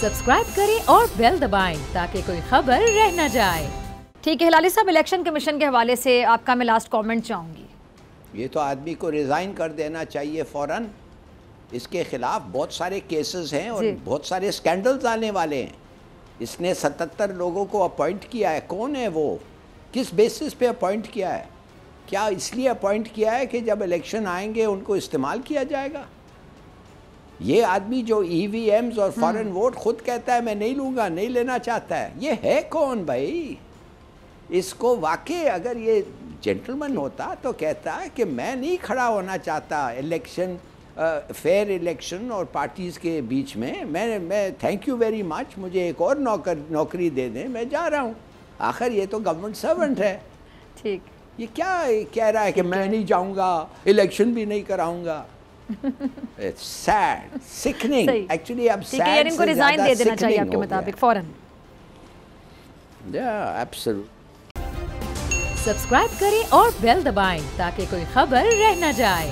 Subscribe करें और bell दबाएं ताकि कोई खबर रह न जाए। ठीक है हिलाली साहब, इलेक्शन कमीशन के हवाले से आपका मैं लास्ट कमेंट चाहूँगी। ये तो आदमी को रिज़ाइन कर देना चाहिए फ़ौरन। इसके ख़िलाफ़ बहुत सारे केसेस हैं और बहुत सारे स्कैंडल्स आने वाले हैं। इसने 77 लोगों को अपॉइंट किया है। कौन है वो? किस बेसिस पे अपॉइंट किया है? क्या इसलिए अपॉइंट किया है कि जब इलेक्शन आएंगे उनको इस्तेमाल किया जाएगा? ये आदमी जो EVMs और फॉरेन वोट खुद कहता है मैं नहीं लूँगा, नहीं लेना चाहता है, ये है कौन भाई? इसको वाकई अगर ये जेंटलमैन होता तो कहता है कि मैं नहीं खड़ा होना चाहता इलेक्शन, फेयर इलेक्शन और पार्टीज़ के बीच में। मैं थैंक यू वेरी मच, मुझे एक और नौकरी दे दें, मैं जा रहा हूँ। आखिर ये तो गवर्नमेंट सर्वेंट है। ठीक, ये क्या कह रहा है कि मैं नहीं जाऊँगा, इलेक्शन भी नहीं कराऊँगा। It's sad, sickening. Actually, अब sad यार इनको रिजाइन दे देना चाहिए आपके मुताबिक फौरन। Yeah, absolutely. सब्सक्राइब करें और बेल दबाएं ताकि कोई खबर रह न जाए।